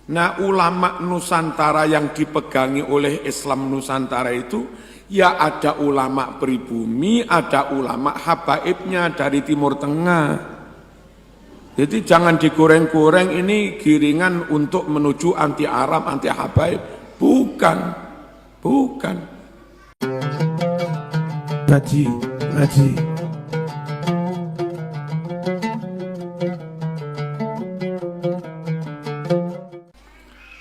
Nah, ulama Nusantara yang dipegangi oleh Islam Nusantara itu, ya ada ulama pribumi, ada ulama habaibnya dari Timur Tengah. Jadi jangan digoreng-goreng ini giringan untuk menuju anti Arab, anti habaib. Bukan, bukan. Ngaji, ngaji.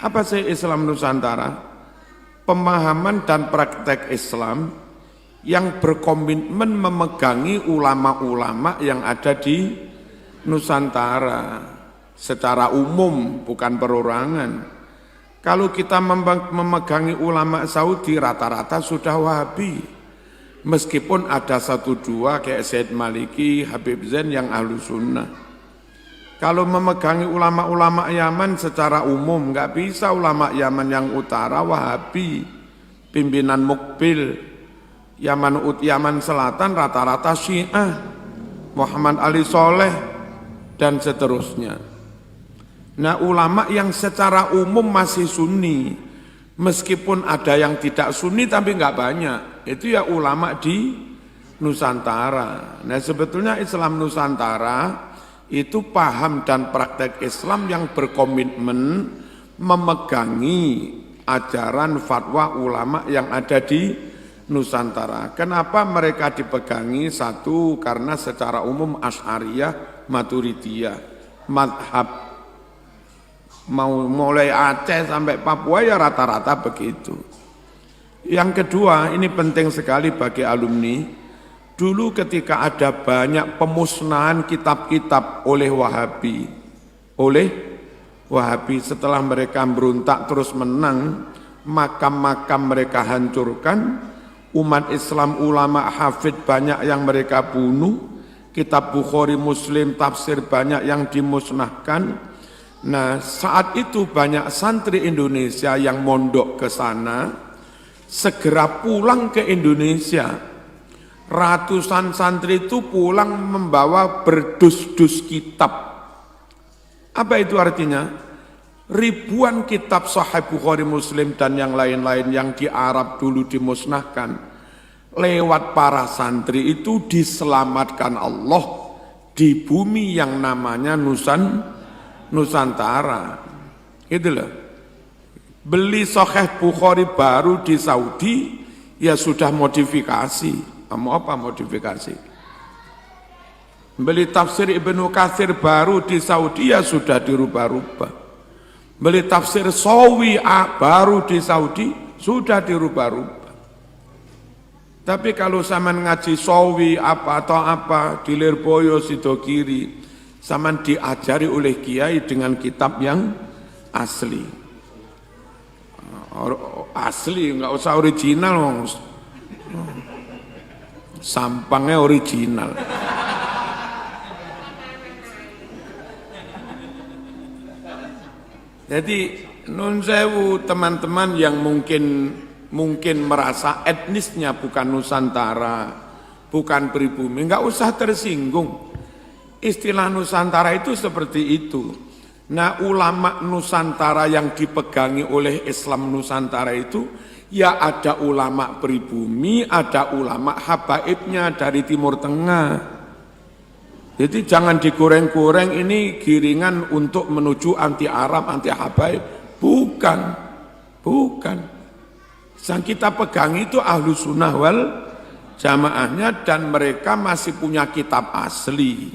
Apa sih Islam Nusantara? Pemahaman dan praktek Islam yang berkomitmen memegangi ulama-ulama yang ada di Nusantara secara umum, bukan perorangan. Kalau kita memegangi ulama Saudi, rata-rata sudah Wahabi. Meskipun ada satu dua kayak Said Maliki, Habib Zain yang ahlu sunnah. Kalau memegangi ulama-ulama Yaman secara umum, nggak bisa ulama Yaman yang utara Wahabi, pimpinan Mukbil, Yaman Selatan rata-rata Syiah, Muhammad Ali Soleh, dan seterusnya. Nah, ulama yang secara umum masih Sunni, meskipun ada yang tidak Sunni tapi nggak banyak, itu ya ulama di Nusantara. Nah, sebetulnya Islam Nusantara itu paham dan praktek Islam yang berkomitmen memegangi ajaran fatwa ulama yang ada di Nusantara. Kenapa mereka dipegangi? Satu, karena secara umum Asy'ariyah, Maturidiyah, madhab mau mulai Aceh sampai Papua ya rata-rata begitu. Yang kedua, ini penting sekali bagi alumni. Dulu ketika ada banyak pemusnahan kitab-kitab oleh Wahabi setelah mereka berontak terus menang, makam-makam mereka hancurkan, umat Islam ulama hafid banyak yang mereka bunuh, kitab Bukhari Muslim tafsir banyak yang dimusnahkan. Nah, saat itu banyak santri Indonesia yang mondok ke sana, segera pulang ke Indonesia. Ratusan santri itu pulang membawa berdus-dus kitab. Apa itu artinya? Ribuan kitab Sahih Bukhari Muslim dan yang lain-lain yang di Arab dulu dimusnahkan, lewat para santri itu diselamatkan Allah di bumi yang namanya Nusantara. Gitu loh. Beli Sahih Bukhari baru di Saudi, ya sudah modifikasi. Mau apa modifikasi? Beli tafsir Ibnu Katsir baru di Saudi ya sudah dirubah-rubah. Beli tafsir Sawi baru di Saudi sudah dirubah-rubah. Tapi kalau zaman ngaji Sawi apa atau apa di Lirboyo Sidogiri, zaman diajari oleh kiai dengan kitab yang asli. Asli, enggak usah original. Sampangnya original. Jadi nun sewu teman-teman yang mungkin merasa etnisnya bukan Nusantara, bukan pribumi, enggak usah tersinggung. Istilah Nusantara itu seperti itu. Nah, ulama Nusantara yang dipegangi oleh Islam Nusantara itu, ya ada ulama pribumi, ada ulama habaibnya dari Timur Tengah. Jadi jangan digoreng-goreng ini giringan untuk menuju anti Arab, anti habaib. Bukan, bukan. Yang kita pegang itu ahlu sunnah wal jamaahnya dan mereka masih punya kitab asli.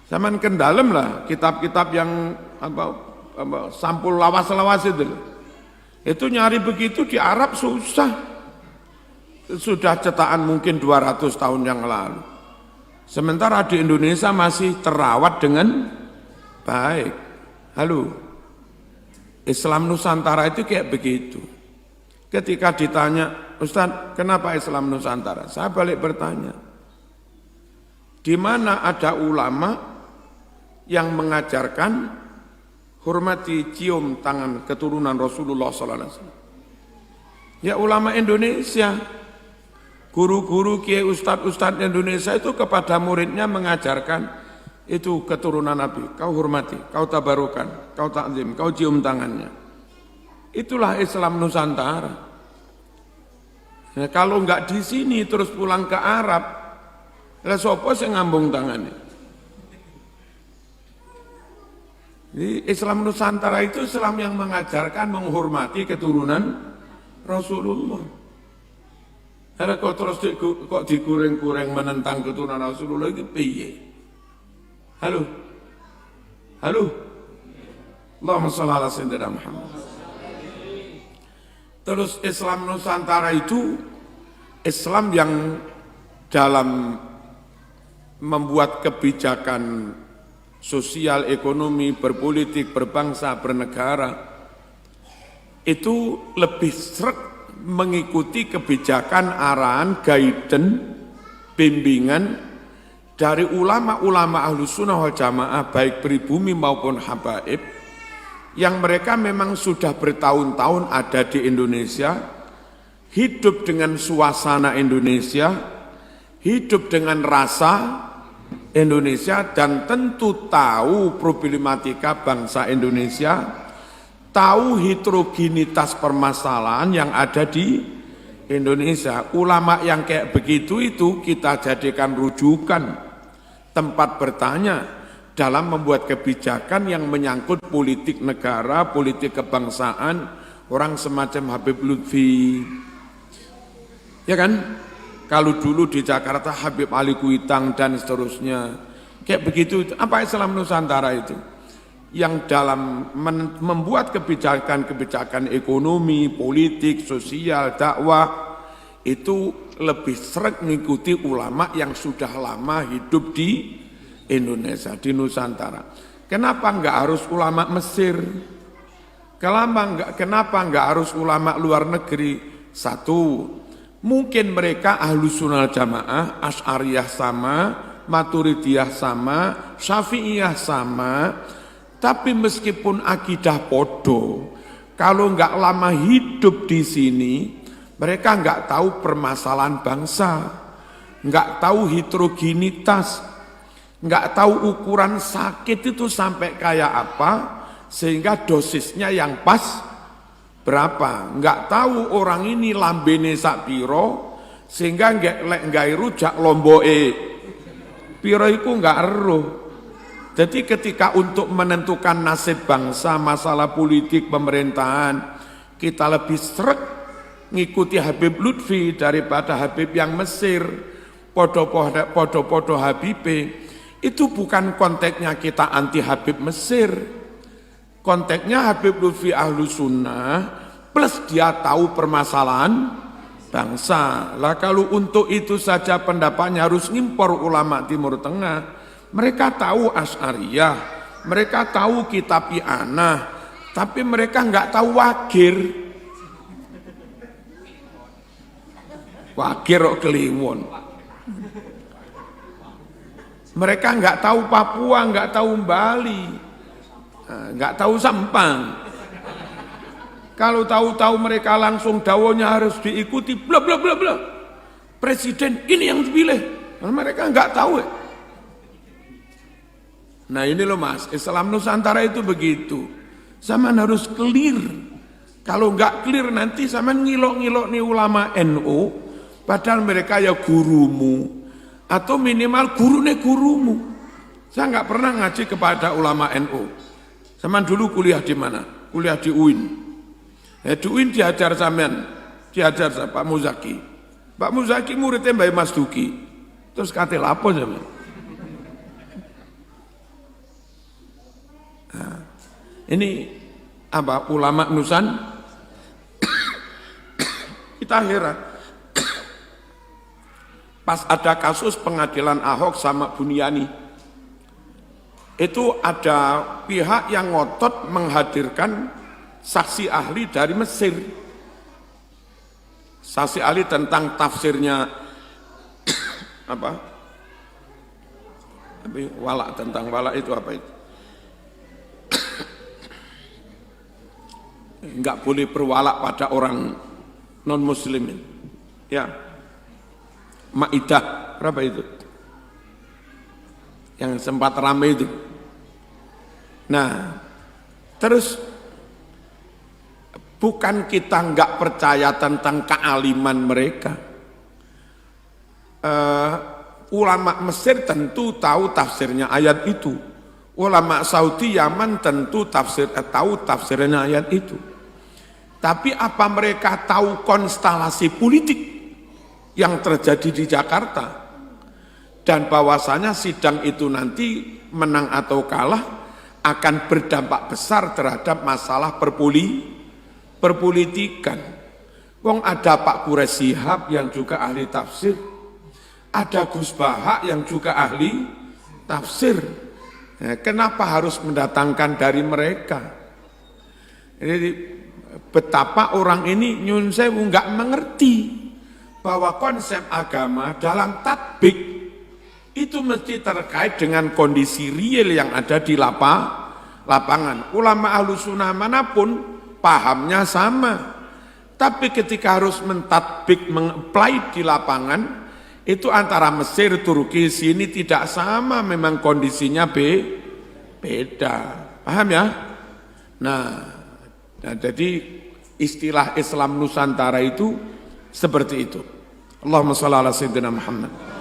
Zaman kendalem lah, kitab-kitab yang sampul lawas-lawas itu. Itu nyari begitu di Arab susah. Sudah cetakan mungkin 200 tahun yang lalu. Sementara di Indonesia masih terawat dengan baik. Halo, Islam Nusantara itu kayak begitu. Ketika ditanya, Ustaz, kenapa Islam Nusantara? Saya balik bertanya, di mana ada ulama yang mengajarkan hormati cium tangan keturunan Rasulullah SAW. Ya ulama Indonesia, guru-guru kiai ustadz-ustadz Indonesia itu kepada muridnya mengajarkan Itu keturunan Nabi, kau hormati, kau tabarukan, kau takzim, kau cium tangannya. Itulah Islam Nusantara. Nah, kalau enggak di sini terus pulang ke Arab, lah sopo sing ngambung tangannya. Jadi Islam Nusantara itu Islam yang mengajarkan menghormati keturunan Rasulullah. Karena kok terus kok digoreng-goreng menentang keturunan Rasulullah itu piye? Halo? Allahumma shalli ala sayyidina Muhammad. Terus Islam Nusantara itu Islam yang dalam membuat kebijakan sosial, ekonomi, berpolitik, berbangsa, bernegara itu lebih sreg mengikuti kebijakan, arahan, guidance, bimbingan dari ulama-ulama Ahlus Sunnah wal Jamaah baik pribumi maupun habaib yang mereka memang sudah bertahun-tahun ada di Indonesia, hidup dengan suasana Indonesia, hidup dengan rasa Indonesia, dan tentu tahu problematika bangsa Indonesia, tahu heterogenitas permasalahan yang ada di Indonesia. Ulama yang kayak begitu itu kita jadikan rujukan, tempat bertanya dalam membuat kebijakan yang menyangkut politik negara, politik kebangsaan, orang semacam Habib Lutfi. Ya kan? Kalau dulu di Jakarta Habib Ali Kuitang dan seterusnya. Kayak begitu, apa Islam Nusantara itu? Yang dalam membuat kebijakan-kebijakan ekonomi, politik, sosial, dakwah, itu lebih sering mengikuti ulama yang sudah lama hidup di Indonesia, di Nusantara. Kenapa enggak harus ulama Mesir? Kenapa enggak harus ulama luar negeri? Satu, mungkin mereka Ahlus Sunnah Jamaah, Asy'ariyah sama, Maturidiyah sama, Syafi'iyah sama, tapi meskipun akidah podo, kalau enggak lama hidup di sini, mereka enggak tahu permasalahan bangsa, enggak tahu heterogenitas, nggak tahu ukuran sakit itu sampai kayak apa, sehingga dosisnya yang pas berapa, nggak tahu orang ini lambene sakpiro, sehingga nggak rujak lomboe piro iku nggak eruh. Jadi ketika untuk menentukan nasib bangsa, masalah politik pemerintahan, kita lebih sreg ngikuti Habib Lutfi daripada Habib yang Mesir, podo-podo Habibe. Itu bukan konteksnya kita anti Habib Mesir. Konteksnya Habib Lutfi Ahlus Sunnah plus dia tahu permasalahan bangsa. Lah kalau untuk itu saja pendapatnya harus ngimpor ulama Timur Tengah. Mereka tahu Asy'ariyah, mereka tahu kitab I'anah, tapi mereka enggak tahu Wagir. Wagir kok Kliwon. Mereka enggak tahu Papua, enggak tahu Bali, enggak tahu Sampang. Kalau tahu-tahu mereka langsung dawonya harus diikuti, bla bla bla bla. Presiden ini yang dipilih, mereka enggak tahu. Nah ini loh Mas, Islam Nusantara itu begitu. Zaman harus clear. Kalau enggak clear nanti zaman ngilok-ngilok nih ulama NU, padahal mereka ya gurumu. Atau minimal gurumu. Saya nggak pernah ngaji kepada ulama NU. Zaman dulu kuliah di mana? Kuliah di UIN. Di UIN diajar sampean, diajar Pak Muzaki. Pak Muzaki muridnya Mbak Mas Duki. Terus kate lapo sampean? Nah, ini apa ulama Nusan? Kita heran. Pas ada kasus pengadilan Ahok sama Buniani, itu ada pihak yang ngotot menghadirkan saksi ahli dari Mesir. Saksi ahli tentang tafsirnya apa? Walak, tentang walak itu apa itu? Enggak boleh berwalak pada orang non-muslimin. Ya. Maidah berapa itu? yang sempat ramai itu. Nah, terus bukan kita nggak percaya tentang kealiman mereka. Ulama Mesir tentu tahu tafsirnya ayat itu. Ulama Saudi Yaman tentu tahu tafsirnya ayat itu. Tapi apa mereka tahu konstelasi politik yang terjadi di Jakarta? Dan bahwasanya sidang itu nanti menang atau kalah akan berdampak besar terhadap masalah perpolitikan. Wong ada Pak Quraisy Shihab yang juga ahli tafsir, ada Gus Bahak yang juga ahli tafsir. Kenapa harus mendatangkan dari mereka? Jadi betapa orang ini nyun sewu nggak mengerti bahwa konsep agama dalam tatbik itu mesti terkait dengan kondisi real yang ada di lapangan. Ulama Ahlussunnah manapun pahamnya sama. Tapi ketika harus mentatbik, mengapply di lapangan, itu antara Mesir, Turki, sini tidak sama, memang kondisinya beda. Paham ya? Nah, jadi istilah Islam Nusantara itu seperti itu. Allahumma shalli ala sayyidina Muhammad.